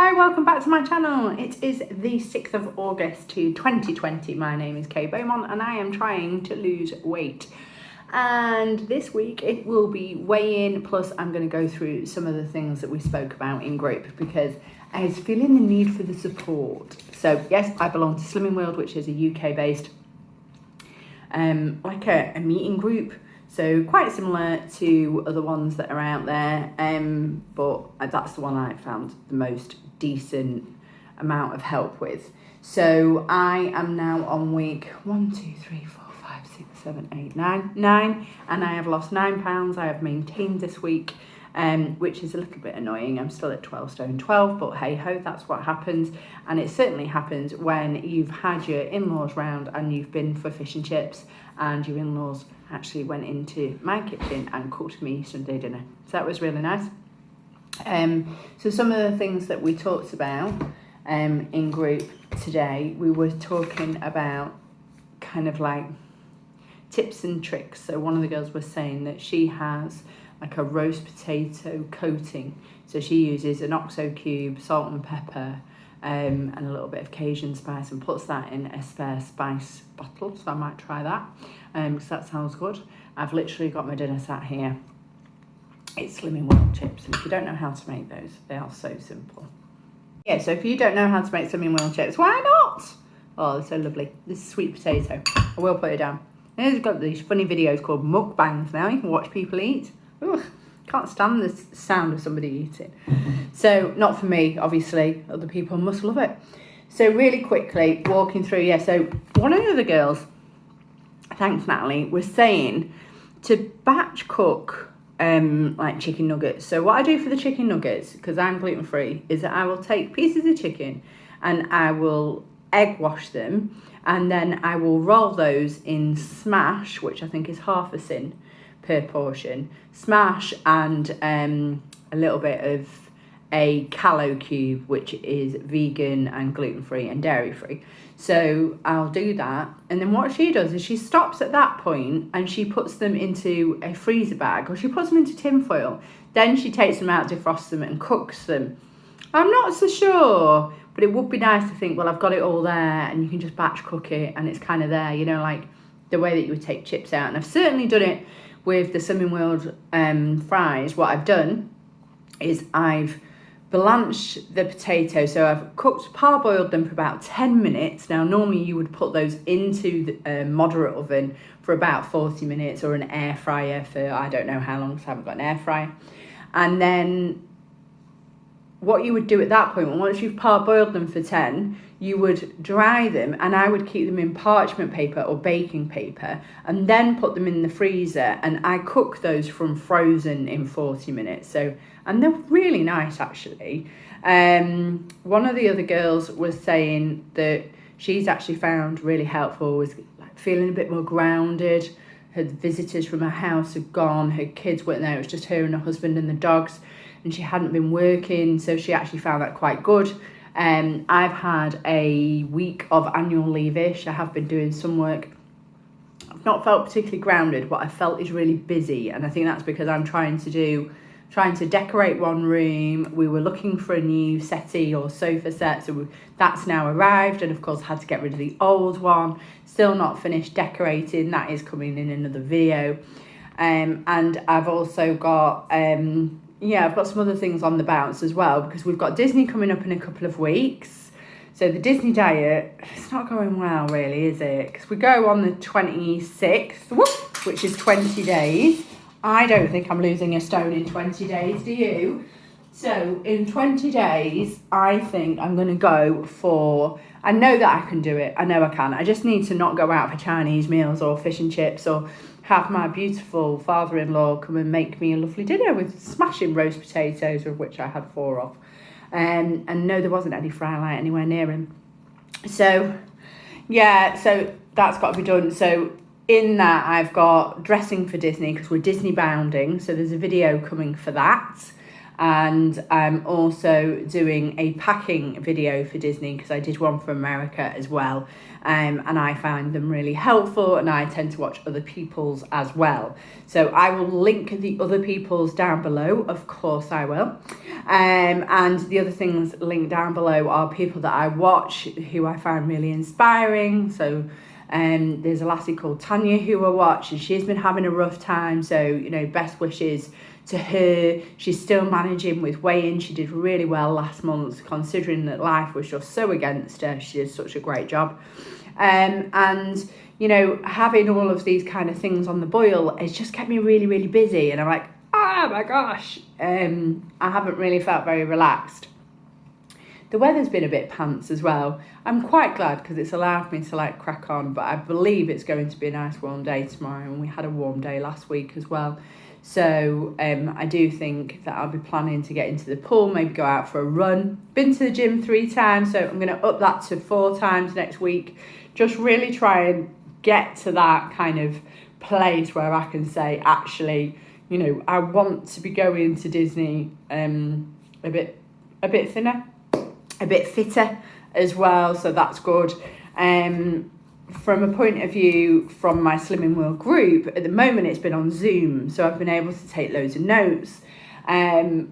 Hi, welcome back to my channel. It is the 6th of August 2020. My name is Kay Beaumont and I am trying to lose weight. And this week it will be weigh-in, plus I'm going to go through some of the things that we spoke about in group because I was feeling the need for the support. So yes, I belong to Slimming World, which is a UK based like a meeting group. So quite similar to other ones that are out there, but that's the one I found the most decent amount of help with. So I am now on week 1, 2, 3, 4, 5, 6, 7, 8, 9, and I have lost 9 pounds. I have maintained this week, which is a little bit annoying. I'm still at 12 stone 12, but hey ho, that's what happens. And it certainly happens when you've had your in-laws round and you've been for fish and chips and your in-laws actually went into my kitchen and cooked me Sunday dinner. So that was really nice. So some of the things that we talked about in group today, we were talking about kind of like tips and tricks. So one of the girls was saying that she has like a roast potato coating. So she uses an OXO cube, salt and pepper, and a little bit of Cajun spice, and puts that in a spare spice bottle. So I might try that because that sounds good. I've literally got my dinner sat here. It's Slimming World chips, and if you don't know how to make those, they are so simple. Yeah, so if you don't know how to make Slimming World chips, why not? Oh, they're so lovely. This is sweet potato. I will put it down. And it's got these funny videos called mukbangs now. You can watch people eat. Ugh, can't stand the sound of somebody eating. So not for me, obviously. Other people must love it. So really quickly, walking through, yeah, so one of the other girls, thanks Natalie, was saying to batch cook like chicken nuggets. So what I do for the chicken nuggets, because I'm gluten-free, is that I will take pieces of chicken and I will egg wash them, and then I will roll those in smash, which I think is half a sin per portion, smash, and a little bit of a calorie cube, which is vegan and gluten-free and dairy-free. So I'll do that, and then what she does is she stops at that point and she puts them into a freezer bag, or she puts them into tin foil. Then she takes them out, defrosts them and cooks them. I'm not so sure, but it would be nice to think, well, I've got it all there and you can just batch cook it and it's kind of there, you know, like the way that you would take chips out. And I've certainly done it with the Slimming World fries. What I've done is I've blanched the potato, so I've parboiled them for about 10 minutes. Now normally you would put those into the moderate oven for about 40 minutes, or an air fryer for I don't know how long, because I haven't got an air fryer. And then what you would do at that point, once you've parboiled them for 10, you would dry them, and I would keep them in parchment paper or baking paper and then put them in the freezer, and I cook those from frozen in 40 minutes. So, and they're really nice actually. One of the other girls was saying that she's actually found really helpful was like feeling a bit more grounded. Her visitors from her house had gone, her kids weren't there, it was just her and her husband and the dogs, and she hadn't been working, so she actually found that quite good. I've had a week of annual leave-ish. I have been doing some work. I've not felt particularly grounded. What I felt is really busy, and I think that's because I'm trying to decorate one room. We were looking for a new settee or sofa set, so that's now arrived, and of course had to get rid of the old one. Still not finished decorating. That is coming in another video. And I've also got I've got some other things on the bounce as well, because we've got Disney coming up in a couple of weeks. So the Disney diet, it's not going well really, is it? Because we go on the 26th, which is 20 days. I don't think I'm losing a stone in 20 days, do you? So in 20 days, I think I'm going to go for, I know that I can do it. I know I can. I just need to not go out for Chinese meals or fish and chips, or have my beautiful father-in-law come and make me a lovely dinner with smashing roast potatoes, of which I had 4 of. And no, there wasn't any fry light anywhere near him. So, yeah, so that's got to be done. So in that, I've got dressing for Disney, because we're Disney bounding. So there's a video coming for that. and I'm also doing a packing video for Disney because I did one for America as well, and I find them really helpful, and I tend to watch other people's as well. So I will link the other people's down below, of course I will. And the other things linked down below are people that I watch who I find really inspiring. So there's a lassie called Tanya who I watch, and she's been having a rough time, so you know, best wishes to her. She's still managing with weigh-in. She did really well last month, considering that life was just so against her. She did such a great job. And you know, having all of these kind of things on the boil, it's just kept me really, really busy, and I'm like, oh my gosh, I haven't really felt very relaxed. The weather's been a bit pants as well. I'm quite glad because it's allowed me to like crack on, but I believe it's going to be a nice warm day tomorrow, and we had a warm day last week as well. So I do think that I'll be planning to get into the pool, maybe go out for a run. Been to the gym 3 times, so I'm going to up that to 4 times next week. Just really try and get to that kind of place where I can say, actually, you know, I want to be going to Disney a bit thinner, a bit fitter as well, so that's good. From a point of view from my Slimming World group, at the moment it's been on Zoom, so I've been able to take loads of notes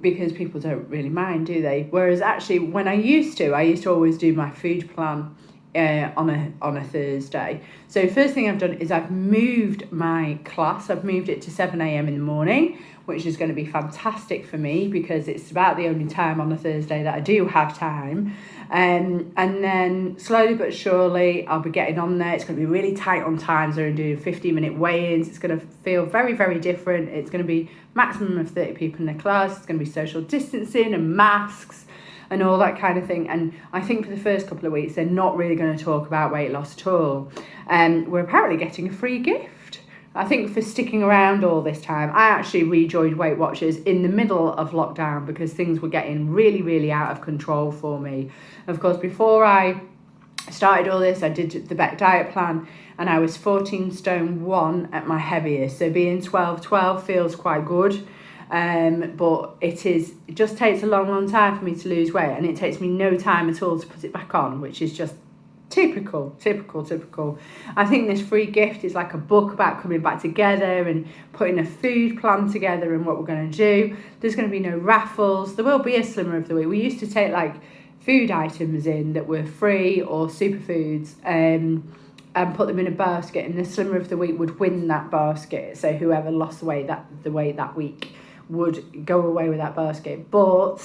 because people don't really mind, do they? Whereas actually when I used to always do my food plan on a Thursday. So first thing I've done is I've moved my class. I've moved it to 7 a.m. in the morning, which is going to be fantastic for me because it's about the only time on a Thursday that I do have time. And then slowly but surely I'll be getting on there. It's going to be really tight on times. They're doing 15-minute weigh-ins. It's going to feel very, very different. It's going to be maximum of 30 people in the class. It's going to be social distancing and masks and all that kind of thing. And I think for the first couple of weeks, they're not really going to talk about weight loss at all. We're apparently getting a free gift, I think, for sticking around all this time. I actually rejoined Weight Watchers in the middle of lockdown because things were getting really, really out of control for me. Of course, before I started all this, I did the Beck diet plan, and I was 14 stone 1 at my heaviest. So being 12 feels quite good. But it just takes a long time for me to lose weight, and it takes me no time at all to put it back on, which is just typical. I think this free gift is like a book about coming back together and putting a food plan together and what we're going to do. There's going to be no raffles. There will be a Slimmer of the Week. We used to take like food items in that were free or superfoods and put them in a basket, and the Slimmer of the Week would win that basket. So whoever lost the weight that week would go away with that basket. But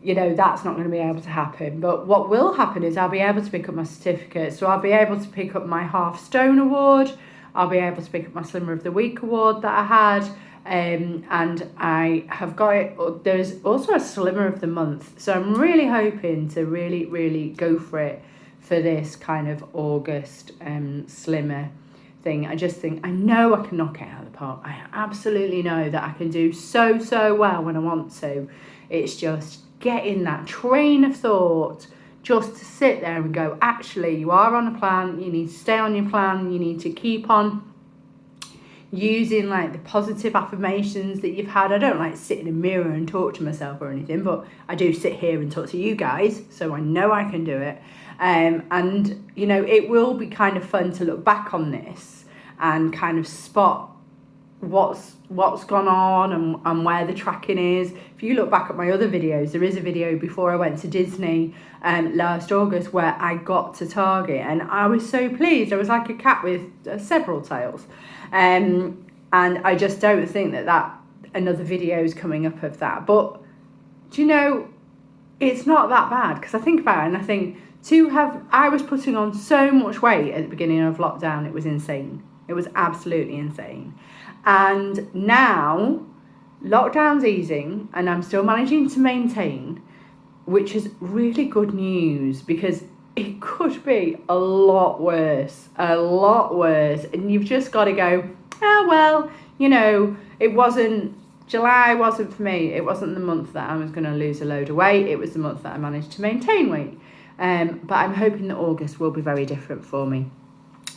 you know, that's not going to be able to happen. But what will happen is I'll be able to pick up my certificate. So I'll be able to pick up my half stone award. I'll be able to pick up my Slimmer of the Week award that I had. And I have got it. There's also a Slimmer of the Month. So I'm really hoping to really, really go for it for this kind of August Slimmer thing. I just think, I know I can knock it out of the park. I absolutely know that I can do so well when I want to. It's just getting that train of thought just to sit there and go, actually, you are on a plan, you need to stay on your plan, you need to keep on using like the positive affirmations that you've had. I don't like sit in a mirror and talk to myself or anything, but I do sit here and talk to you guys, so I know I can do it. And you know, it will be kind of fun to look back on this and kind of spot what's gone on and where the tracking is. If you look back at my other videos, there is a video before I went to Disney last August where I got to Target, and I was so pleased. I was like a cat with several tails, and I just don't think that another video is coming up of that. But do you know, it's not that bad, because I think about it and I think I was putting on so much weight at the beginning of lockdown. It was insane. It was absolutely insane. And now lockdown's easing and I'm still managing to maintain, which is really good news, because it could be a lot worse. And you've just got to go, oh, well, you know, July wasn't for me. It wasn't the month that I was going to lose a load of weight. It was the month that I managed to maintain weight. But I'm hoping that August will be very different for me.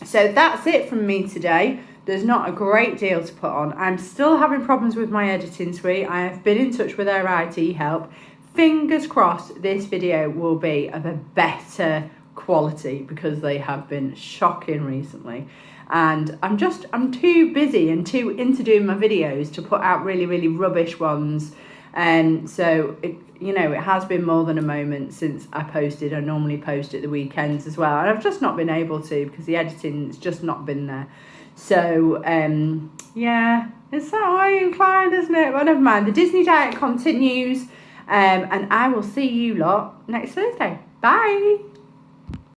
So that's it from me today. There's not a great deal to put on. I'm still having problems with my editing suite. I have been in touch with their IT help. Fingers crossed this video will be of a better quality, because they have been shocking recently. And I'm too busy and too into doing my videos to put out really, really rubbish ones. And so, it has been more than a moment since I posted. I normally post at the weekends as well. And I've just not been able to, because the editing's just not been there. So, yeah, it's that way inclined, isn't it? But never mind. The Disney diet continues. And I will see you lot next Thursday. Bye.